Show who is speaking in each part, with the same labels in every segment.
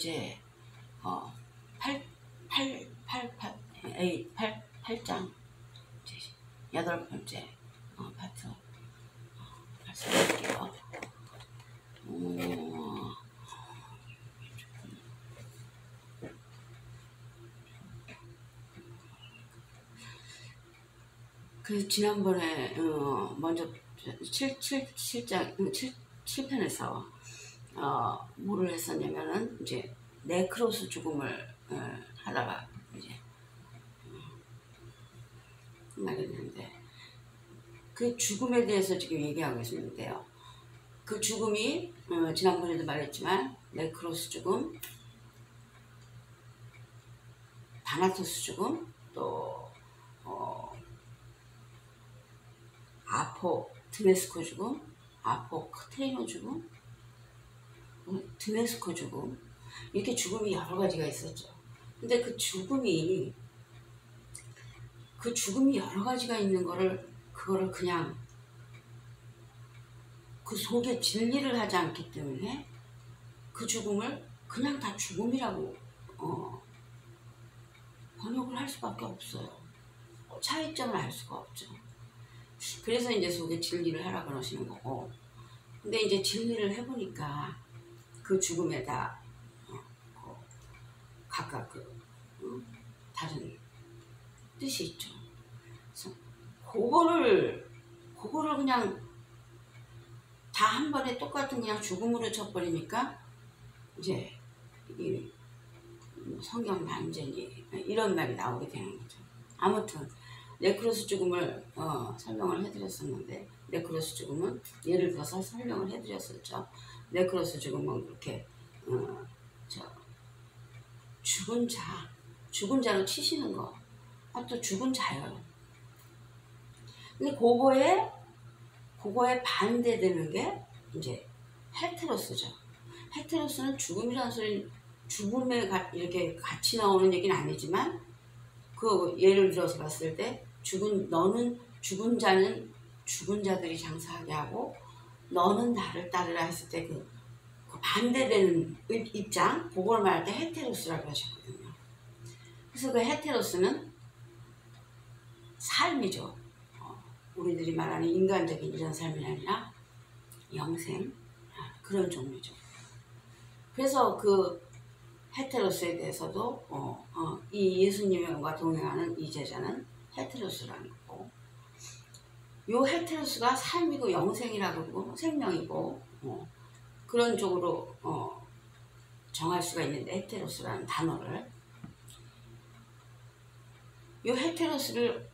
Speaker 1: 번째 8장 8번째 파트 말씀드릴게요. 그 지난번에 먼저 7편에서 뭐를 했었냐면은 이제 네크로스 죽음을 하다가 이제 끝나게 되는데, 그 죽음에 대해서 지금 얘기하고 있는데요. 그 죽음이 지난번에도 말했지만 네크로스 죽음, 다나토스 죽음, 또 드메스코 죽음, 아포크테이노 죽음, 드메스코 죽음, 이렇게 죽음이 여러 가지가 있었죠. 근데 그 죽음이 여러 가지가 있는 그거를 그냥 그 속에 진리를 하지 않기 때문에 그 죽음을 그냥 다 죽음이라고 번역을 할 수밖에 없어요. 차이점을 알 수가 없죠. 그래서 이제 속에 진리를 하라 그러시는 거고, 근데 이제 진리를 해보니까 그 죽음에다 각각 다른 뜻이 있죠. 그래서 그거를 그냥 다 한 번에 똑같은 그냥 죽음으로 쳐버리니까 이제 이 성경 난쟁이 이런 말이 나오게 되는 거죠. 아무튼 네크로스 죽음을 설명을 해드렸었는데, 네크로스 죽음은 예를 들어서 설명을 해드렸었죠. 네크로스 죽음은 그렇게 죽은 자로 치시는 거, 또 죽은 자예요. 근데 그거에 반대되는 게 이제 헤테로스죠. 헤테로스는 죽음이라는 소리는 죽음에 이렇게 같이 나오는 얘기는 아니지만, 그 예를 들어서 봤을 때 너는 죽은 자는 죽은 자들이 장사하게 하고 너는 나를 따르라 했을 때 그 반대되는 입장, 그걸 말할 때 헤테로스라고 하셨거든요. 그래서 그 헤테로스는 삶이죠. 우리들이 말하는 인간적인 이런 삶이 아니라 영생, 그런 종류죠. 그래서 그 헤테로스에 대해서도 이 예수님과 동행하는 이 제자는 헤테로스라는 거고, 요 헤테로스가 삶이고 영생이라고 그러고 생명이고 그런 쪽으로 정할 수가 있는데, 헤테로스라는 단어를, 요 헤테로스를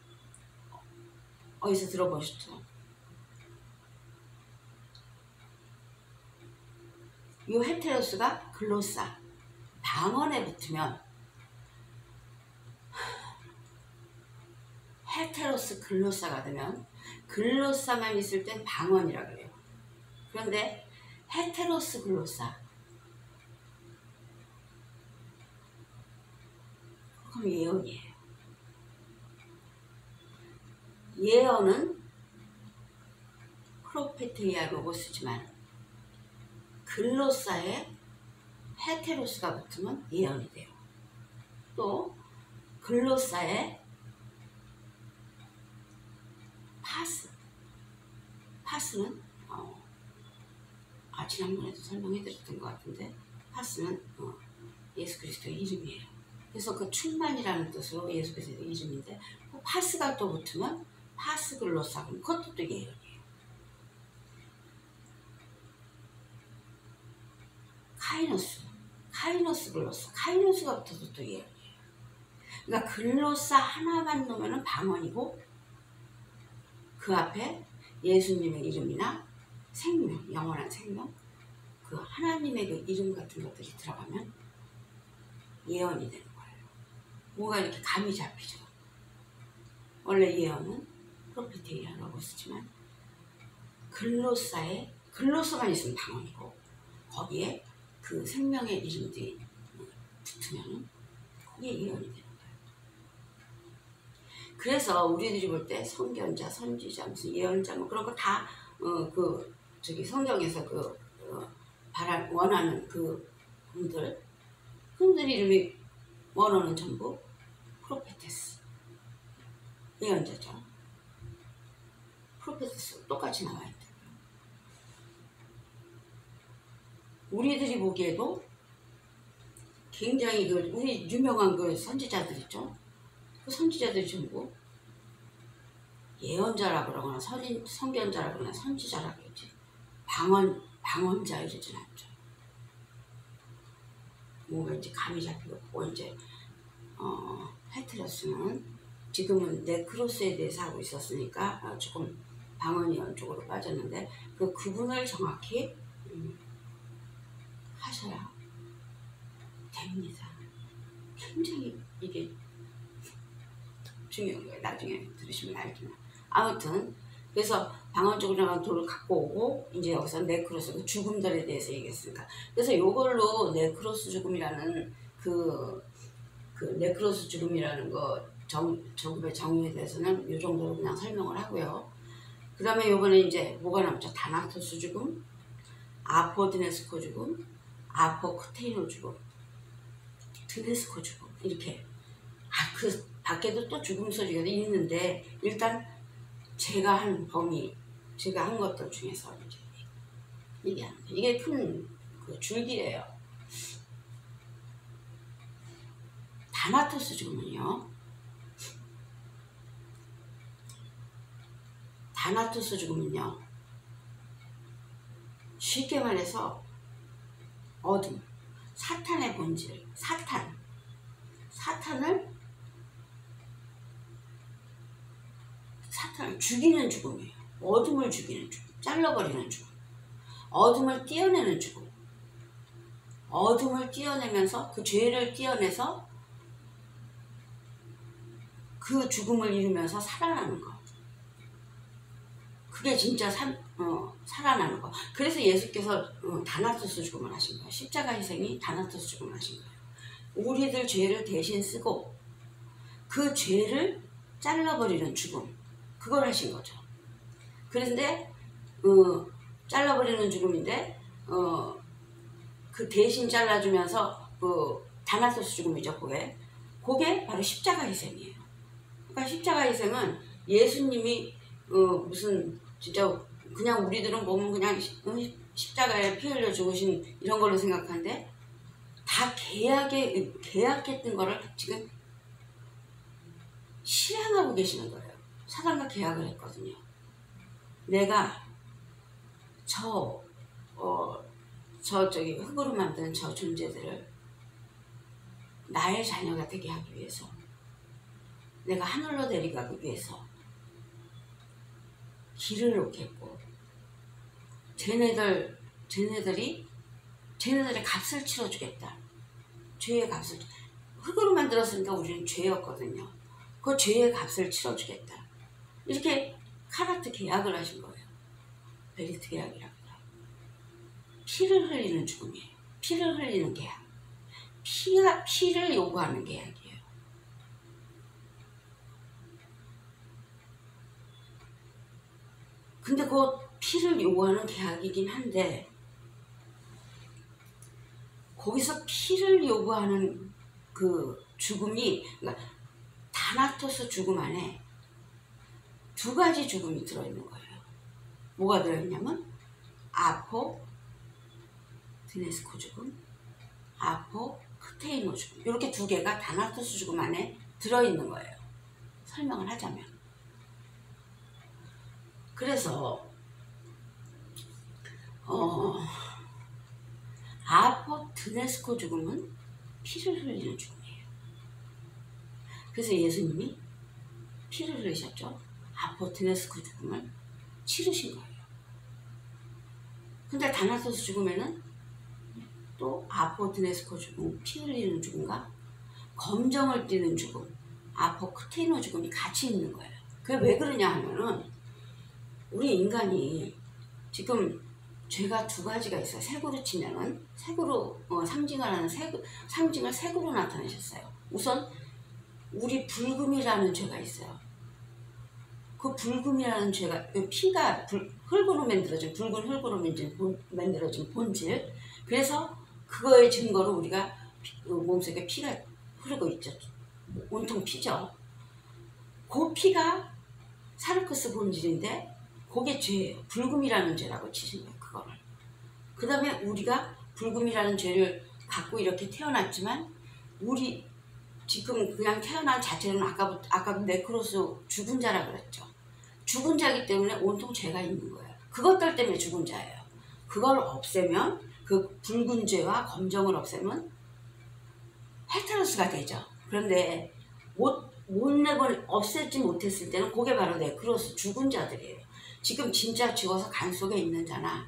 Speaker 1: 어디서 들어보셨죠? 요 헤테로스가 글로사, 방언에 붙으면 헤테로스 글로사가 되면, 글로사만 있을 땐 방언이라 그래요. 그런데 헤테로스 글로사, 그럼 예언이에요. 예언은 프로페테이아 로고스지만 글로사에 헤테로스가 붙으면 예언이 돼요. 또 글로사에 파스는 지난번에도 설명해드렸던 것 같은데, 파스는 예수 그리스도의 이름이에요. 그래서 그 충만이라는 뜻으로 예수 그리스도의 이름인데, 그 파스가 또 붙으면 파스 글로사, 그럼 그것도 또 예언이에요. 카이노스 글로사, 카이노스가 붙어도 또 예언이에요. 그러니까 글로사 하나만 놓으면 방언이고, 그 앞에 예수님의 이름이나 생명, 영원한 생명, 그 하나님의 그 이름 같은 것들이 들어가면 예언이 되는 거예요. 뭐가 이렇게 감이 잡히죠. 원래 예언은 프로페테이아라고 쓰지만 글로서만 있으면 방언이고, 거기에 그 생명의 이름들이 붙으면 그게 예언이 되는 거예요. 그래서 우리들이 볼 때 선견자, 선지자, 무슨 예언자, 뭐 그런 거 다 성경에서 원하는 그 분들 그놈들 이름이 원어는 전부 프로페테스, 예언자죠. 프로페테스 똑같이 나와있다. 우리들이 보기에도 굉장히 우리 유명한 선지자들 있죠. 그 선지자들이 전부 예언자라 그러거나 선견자라 그러나 선지자라 그러지 방언자 이러진 않죠. 뭔가 이제 감이 잡히고 이제 헤테로스는 지금은 네크로스에 대해서 하고 있었으니까 조금 방언이언 쪽으로 빠졌는데 그 구분을 정확히 하셔야 됩니다. 굉장히 이게 중요한 거예요. 나중에 들으시면 알지만 아무튼 그래서 방언 쪽으로 돌을 갖고 오고 이제 여기서 네크로스 죽음들에 대해서 얘기했으니까 그래서 요걸로 네크로스 죽음이라는 그 네크로스 죽음이라는 거 정부의 정의에 대해서는 요 정도로 그냥 설명을 하고요. 그 다음에 요번에 이제 뭐가 남죠? 다나토스 죽음, 아포드네스코 죽음, 아포크테이노 죽음, 드네스코 죽음 이렇게 그 밖에도 또 죽음 소리가 있는데 일단 제가 한 것들 중에서 이제 얘기하는 이게 큰 그 줄기예요. 다나토스 죽음은요. 다나토스 죽음은요. 쉽게 말해서 어둠, 사탄의 본질, 사탄을 죽이는 죽음이에요. 어둠을 죽이는 죽음, 잘라버리는 죽음, 어둠을 떼어내는 죽음, 어둠을 떼어내면서 그 죄를 떼어내서 그 죽음을 이루면서 살아나는 거. 그게 진짜 살아나는 거. 그래서 예수께서 다나토스 죽음을 하신 거예요. 십자가 희생이 다나토스 죽음을 하신 거예요. 우리들 죄를 대신 쓰고 그 죄를 잘라버리는 죽음. 그걸 하신 거죠. 그런데 잘라버리는 죽음인데 그 대신 잘라주면서 다나토스 죽음이죠. 그게 바로 십자가 희생이에요. 그러니까 십자가 희생은 예수님이 무슨 진짜 그냥 우리들은 보면 그냥 십자가에 피 흘려 죽으신 이런 걸로 생각하는데 다 계약했던 거를 지금 실행하고 계시는 거예요. 사단과 계약을 했거든요. 내가 흙으로 만든 저 존재들을 나의 자녀가 되게 하기 위해서 내가 하늘로 데려가기 위해서 길을 놓겠고 쟤네들의 값을 치러주겠다. 죄의 값을 흙으로 만들었으니까 우리는 죄였거든요. 그 죄의 값을 치러주겠다. 이렇게 카라트 계약을 하신 거예요. 베리트 계약이랍니다. 피를 흘리는 죽음이에요. 피를 흘리는 계약. 피를 요구하는 계약이에요. 근데 그 피를 요구하는 계약이긴 한데 거기서 피를 요구하는 그 죽음이 그러니까 다나토스 죽음 안에 두 가지 죽음이 들어있는 거예요. 뭐가 들어있냐면 아포드네스코 죽음, 아포크테이노 죽음 이렇게 두 개가 다나토스 죽음 안에 들어있는 거예요. 설명을 하자면 그래서 아포드네스코 죽음은 피를 흘리는 죽음이에요. 그래서 예수님이 피를 흘리셨죠. 아포드네스코 죽음을 치르신 거예요. 근데 다나토스 죽음에는 또 아포드네스코 죽음, 피 흘리는 죽음과 검정을 띠는 죽음, 아포크테이노 죽음이 같이 있는 거예요. 그게 왜 그러냐 하면은 우리 인간이 지금 죄가 두 가지가 있어요. 색으로 치면은 색으로 상징을 색으로 나타내셨어요. 우선 우리 불금이라는 죄가 있어요. 그 불금이라는 죄가 피가 흙으로 만들어진 붉은 흙으로 만들어진 본질. 그래서 그거의 증거로 우리가 몸속에 피가 흐르고 있죠. 온통 피죠. 그 피가 사르크스 본질인데 그게 죄예요. 불금이라는 죄라고 치신 거예요. 그거를. 그 다음에 우리가 불금이라는 죄를 갖고 이렇게 태어났지만 우리 지금 그냥 태어난 자체는 아까도 네크로스 죽은 자라 그랬죠. 죽은 자기 때문에 온통 죄가 있는 거예요. 그것들 때문에 죽은 자예요. 그걸 없애면 그 붉은 죄와 검정을 없애면 헤테로스가 되죠. 그런데 없애지 못했을 때는 그게 바로 네크로스 죽은 자들이에요. 지금 진짜 죽어서 간 속에 있는 자나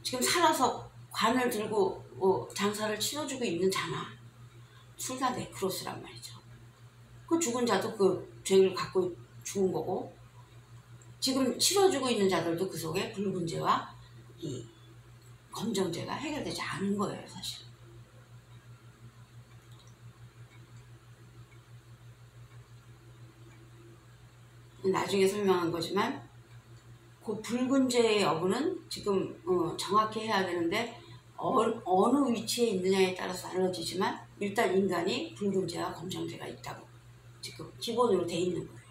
Speaker 1: 지금 살아서 관을 들고 장사를 치러주고 있는 자나 둘 다 네크로스란 말이죠. 그 죽은 자도 그 죄를 갖고 죽은 거고 지금 치러주고 있는 자들도 그 속에 붉은 죄와 이 검정죄가 해결되지 않은 거예요. 사실. 나중에 설명한 거지만 그 붉은 죄의 여부는 지금 정확히 해야 되는데 어느 위치에 있느냐에 따라서 달라지지만 일단 인간이 붉은 죄와 검정 죄가 있다고 지금 기본으로 돼 있는 거예요.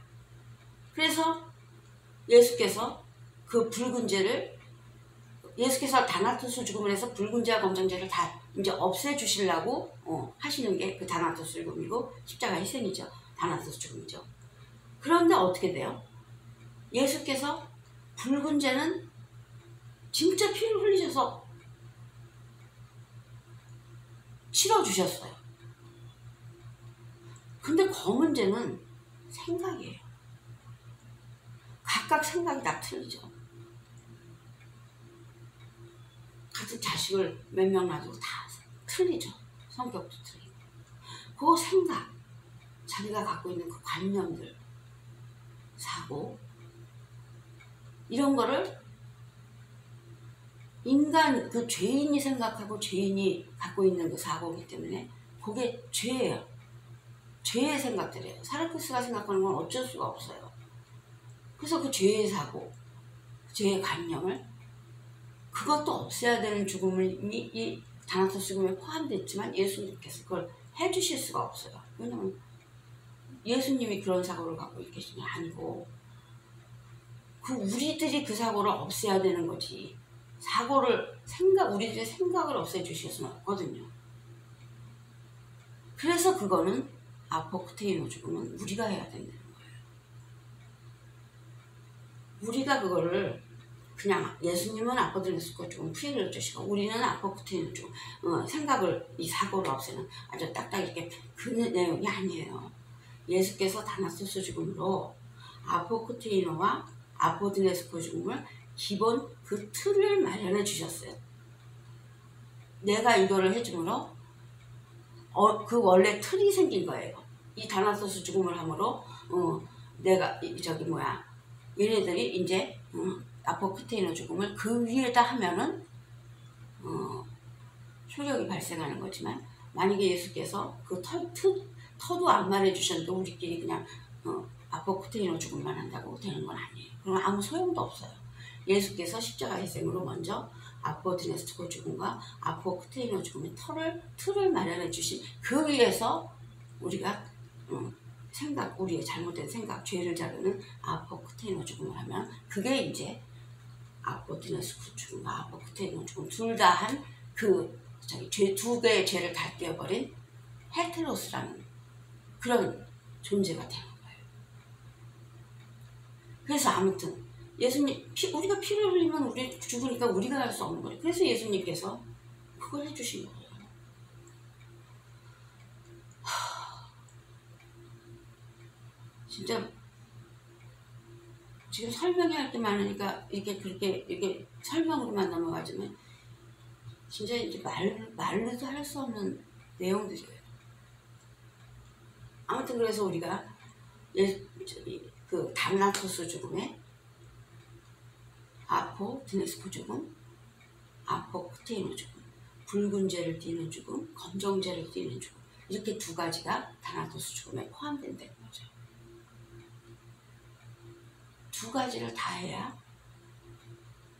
Speaker 1: 그래서 예수께서 그 붉은 죄를 예수께서 다나토스 죽음을 해서 붉은 죄와 검정 죄를 다 이제 없애주시려고 하시는 게 그 다나토스 죽음이고 십자가 희생이죠. 다나토스 죽음이죠. 그런데 어떻게 돼요? 예수께서 붉은 죄는 진짜 피를 흘리셔서 치러주셨어요. 근데 검은 죄는 생각이에요. 각각 생각이 다 틀리죠. 같은 자식을 몇 명 놔두고 다 틀리죠. 성격도 틀리고. 그 생각, 자기가 갖고 있는 그 관념들, 사고 이런 거를 인간 그 죄인이 생각하고 죄인이 갖고 있는 그 사고이기 때문에 그게 죄예요. 죄의 생각들이에요. 사르크스가 생각하는 건 어쩔 수가 없어요. 그래서 그 죄의 사고, 죄의 관념을 그것도 없애야 되는 죽음을 이 다나토스 죽음에 포함됐지만 예수님께서 그걸 해주실 수가 없어요. 왜냐면 예수님이 그런 사고를 갖고 계신 게 아니고 우리들이 그 사고를 없애야 되는 거지. 우리들의 생각을 없애주실 수는 없거든요. 그래서 그거는 아포크테이노 죽음은 우리가 해야 된다는 거예요. 우리가 그거를 그냥 예수님은 아포드레스코 죽음 프리를 주시고 우리는 아포크테이노 죽음 이 사고를 없애는 아주 딱딱 이렇게 그 내용이 아니에요. 예수께서 다나토스 죽음으로 아포크테이노와 아포드레스코 죽음을 기본 그 틀을 마련해 주셨어요. 내가 이거를 해줌으로 그 원래 틀이 생긴 거예요. 이 다나토스 죽음을 함으로 내가 얘네들이 이제 아포크테이노 죽음을 그 위에다 하면은 효력이 발생하는 거지만 만약에 예수께서 그 터도 안 말해 주셨는데 우리끼리 그냥 아포크테이노 죽음만 한다고 되는 건 아니에요. 그럼 아무 소용도 없어요. 예수께서 십자가 희생으로 먼저 아포드레스코 죽음과 아포크테이노 죽음의 틀을 마련해 주신 그 위에서 우리가 우리의 잘못된 생각, 죄를 자르는 아포크테이노 죽음을 하면 그게 이제 아포드레스코 죽음과 아포크테이노 죽음 둘 다 한 두 개의 죄를 다 떼어버린 헤테로스라는 그런 존재가 되는 거예요. 그래서 아무튼 예수님 우리가 피를 흘리면 우리 죽으니까 우리가 할 수 없는 거예요. 그래서 예수님께서 그걸 해주신 거예요. 진짜 지금 설명해야 할 게 많으니까 이렇게 설명으로만 넘어가지만 진짜 이제 말로도 할 수 없는 내용들이에요. 아무튼 그래서 우리가 그 다나토스 죽음에 아포드레스코 죽음, 아포크테이노 죽음, 붉은 죄를 띠는 죽음, 검정 죄를 띠는 죽음 이렇게 두 가지가 다나토스 죽음에 포함된다는 거죠. 두 가지를 다 해야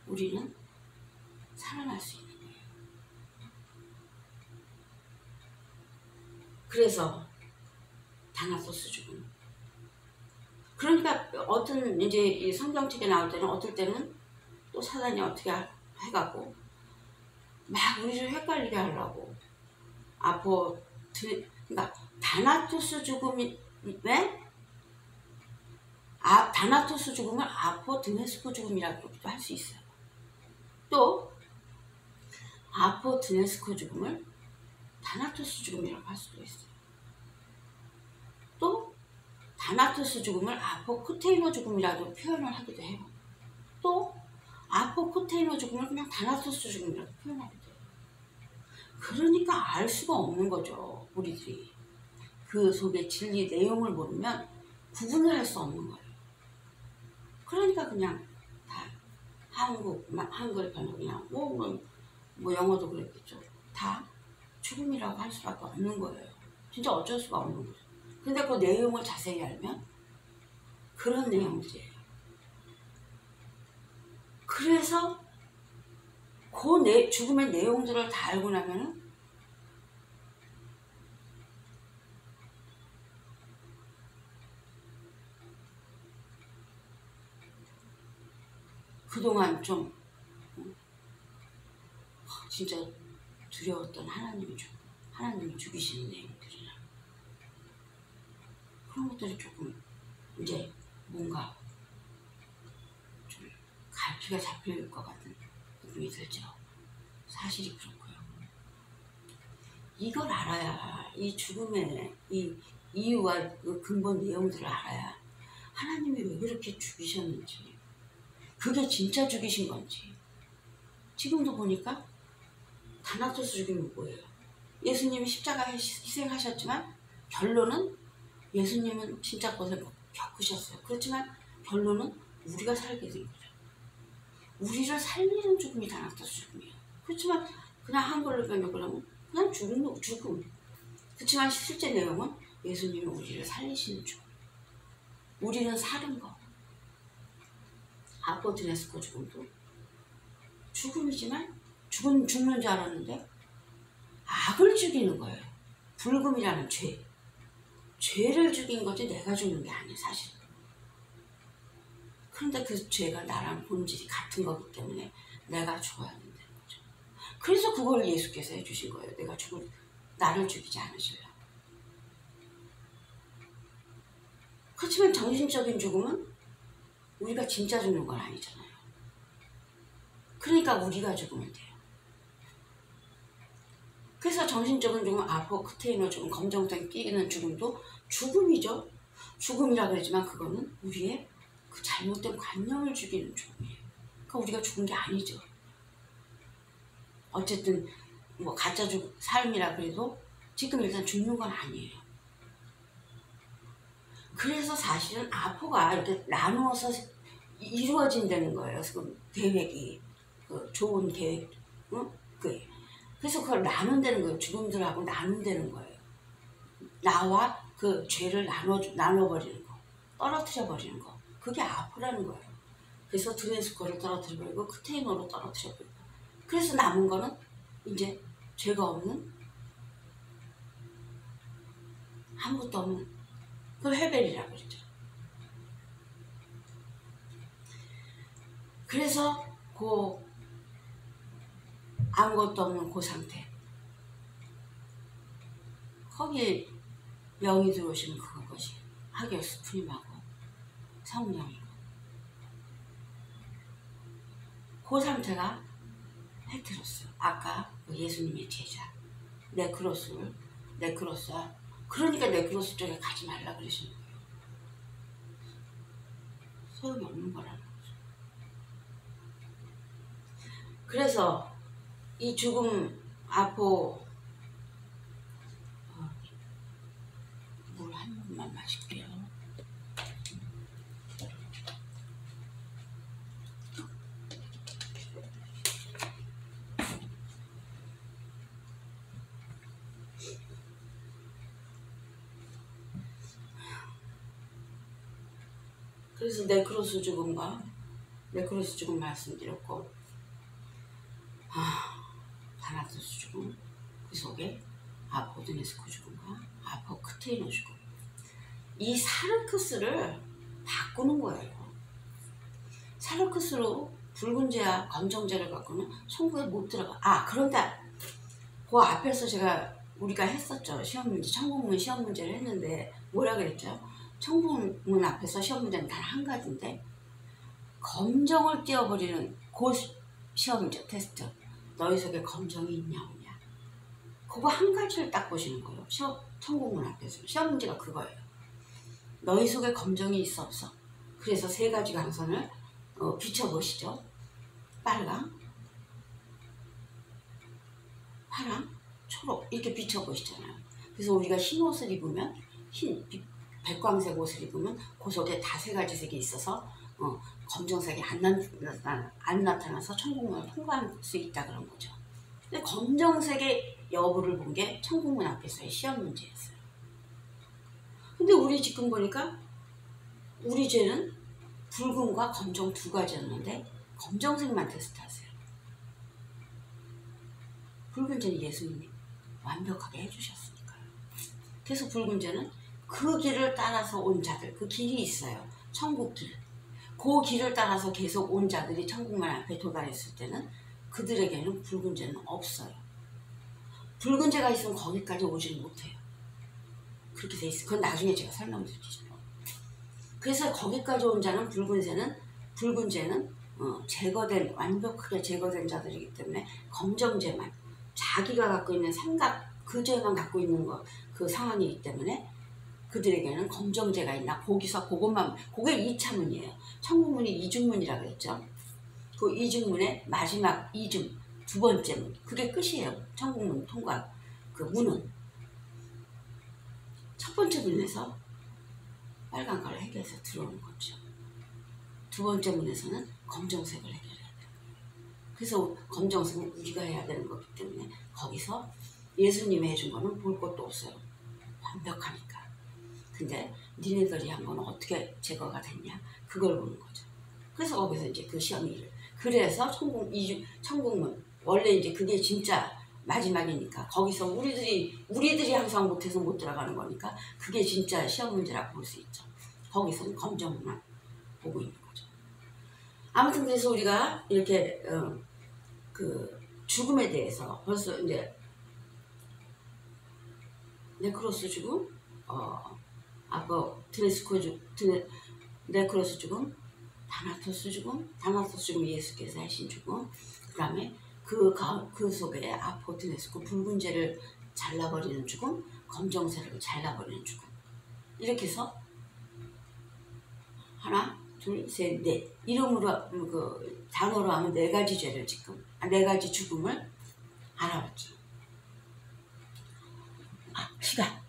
Speaker 1: 우리는 살아날 수 있는 거예요. 그래서 다나토스 죽음. 그러니까 어떤 이제 이 성경책에 나올 때는 어떨 때는 또 사단이 어떻게 해갖고 막 우리를 헷갈리게 하려고 그러니까 다나토스 죽음이 왜? 다나토스 죽음을 아포드네스코 죽음이라고 할 수 있어요. 또 아포드네스코 죽음을 다나토스 죽음이라고 할 수도 있어요. 또 다나토스 죽음을 아포크테이노 죽음이라고 표현을 하기도 해요. 또 아포크테이노 죽음을 그냥 다나토스 죽음이라고 표현하기도 해요. 그러니까 알 수가 없는 거죠. 우리들이 그 속의 진리 내용을 모르면 구분을 할 수 없는 거예요. 그러니까 그냥 다 한글 번역이나 뭐 영어도 그랬겠죠. 다 죽음이라고 할 수밖에 없는 거예요. 진짜 어쩔 수가 없는 거죠. 근데 그 내용을 자세히 알면 그런 내용들이에요. 그래서 그 죽음의 내용들을 다 알고 나면은 그동안 좀 진짜 두려웠던 하나님이 죽이시는 내용들이나 그런 것들이 조금 이제 뭔가 좀 갈피가 잡힐 것 같은 느낌이 들죠. 사실이 그렇고요. 이걸 알아야 이 죽음의 이 이유와 그 근본 내용들을 알아야 하나님이 왜 그렇게 죽이셨는지, 그게 진짜 죽이신 건지. 지금도 보니까 다나토스 죽임이 뭐예요? 예수님이 십자가에 희생하셨지만 결론은 예수님은 진짜 고생 겪으셨어요. 그렇지만 결론은 우리가 살게 된 거죠. 우리를 살리는 죽음이 다나토스 죽음이에요. 그렇지만 그냥 한글로 번역을 하면 그냥 죽음. 그렇지만 실제 내용은 예수님이 우리를 살리시는 죽음. 우리는 사는 거. 아포드네스코 죽음도 죽음이지만 죽는 줄 알았는데 악을 죽이는 거예요. 불금이라는 죄. 죄를 죽인 거지 내가 죽는 게 아니에요, 사실. 그런데 그 죄가 나랑 본질이 같은 거기 때문에 내가 죽어야 된다는 거죠. 그래서 그걸 예수께서 해주신 거예요. 나를 죽이지 않으시려고. 그렇지만 정신적인 죽음은 우리가 진짜 죽는 건 아니잖아요. 그러니까 우리가 죽으면 돼요. 그래서 정신적인 죽음, 아포크테이노 죽음, 검정색 끼는 죽음도 죽음이죠. 죽음이라 그러지만 그거는 우리의 그 잘못된 관념을 죽이는 죽음이에요. 그러니까 우리가 죽은 게 아니죠. 어쨌든 뭐 가짜 삶이라 그래도 지금 일단 죽는 건 아니에요. 그래서 사실은 아포가 이렇게 나누어서 이루어진다는 거예요. 그 계획이, 그 좋은 계획, 응? 그래서 그걸 나눈다는 거예요. 죽음들하고 나눈다는 거예요. 나와 그 죄를 나눠버리는 거, 떨어뜨려버리는 거. 그게 아포라는 거예요. 그래서 드네스코를 떨어뜨려버리고 크테이노로 떨어뜨려버리고. 그래서 남은 거는 이제 죄가 없는, 아무것도 없는, 그걸 헤벨이라고 그러죠. 그래서 아무것도 없는 그 상태, 거기에 영이 들어오시면 그것이 하기오스 푸님하고 성령이고, 그 상태가 헤테로스, 아까 예수님의 제자 네크로스야. 그러니까 네크로스 쪽에 가지 말라 그러시는 거예요. 소용이 없는 거라는 거죠. 그래서 이 죽음 아포, 물 한 모금만 마실게요. 그래서 네크로스 죽음 말씀드렸고, 다나토스 죽음, 그 속에 아포드네스코 죽음과 아포크테이노 죽음. 이 사르크스를 바꾸는 거예요. 사르크스로 붉은죄와 검정죄를 갖고는 천국에 못 들어가. 그런데 그 앞에서 우리가 했었죠. 시험 문제, 천국문 시험 문제를 했는데 뭐라 그랬죠? 천국문 앞에서 시험 문제는 단 한 가지인데 검정을 띄워버리는 그 시험 문제 테스트. 너희 속에 검정이 있냐 없냐. 그거 한 가지를 딱 보시는 거예요. 천국문 앞에서. 시험 문제가 그거예요. 너희 속에 검정이 있어 없어. 그래서 세 가지 강선을 비춰보시죠. 빨강, 파랑, 초록 이렇게 비춰보시잖아요. 그래서 우리가 흰 옷을 입으면 백광색 옷을 입으면 그 속에 다 세 가지 색이 있어서 검정색이 안 나타나서 천국문을 통과할 수 있다 그런 거죠. 근데 검정색의 여부를 본 게 천국문 앞에서의 시험 문제였어요. 근데 우리 지금 보니까 우리 죄는 붉은과 검정 두 가지였는데 검정색만 테스트하세요. 붉은 죄는 예수님이 완벽하게 해주셨으니까요. 그래서 붉은 죄는 그 길을 따라서 온 자들, 그 길이 있어요. 천국 길. 그 길을 따라서 계속 온 자들이 천국문 앞에 도달했을 때는 그들에게는 붉은 죄는 없어요. 붉은 죄가 있으면 거기까지 오지는 못해요. 그렇게 돼 있어요. 그건 나중에 제가 설명드리죠. 그래서 거기까지 온 자는 붉은 죄는 완벽하게 제거된 자들이기 때문에 검정죄만, 자기가 갖고 있는 생각, 그 죄만 갖고 있는 그 상황이기 때문에 그들에게는 검정죄가 있나, 거기서 그게 2차문이에요. 천국문이 이중문이라고 했죠. 그 이중문의 마지막 두 번째 문, 그게 끝이에요. 천국문 통과 그 문은. 첫 번째 문에서 빨간 걸 해결해서 들어오는 거죠. 두 번째 문에서는 검정색을 해결해야 돼요. 그래서 검정색은 우리가 해야 되는 거기 때문에 거기서 예수님이 해준 거는 볼 것도 없어요. 완벽하니까. 근데 니네들이 한 건 어떻게 제거가 됐냐? 그걸 보는 거죠. 그래서 거기서 이제 그 시험이 그래서 천국문 원래 이제 그게 진짜 마지막이니까 거기서 우리들이 항상 못해서 못 들어가는 거니까 그게 진짜 시험 문제라고 볼 수 있죠. 거기서는 검정만 보고 있는 거죠. 아무튼 그래서 우리가 이렇게 그 죽음에 대해서 벌써 이제 네크로스 죽음, 네크로스 죽음, 다나토스 죽음 예수께서 하신 죽음, 그 다음에 그 속에 아포트네스코 붉은 죄를 잘라버리는 죽음, 검정색을 잘라버리는 죽음. 이렇게 해서 하나, 둘, 셋, 넷. 이름으로 단어로 하면 4가지 죄를 지금 4가지 죽음을 알아봤죠. 시간.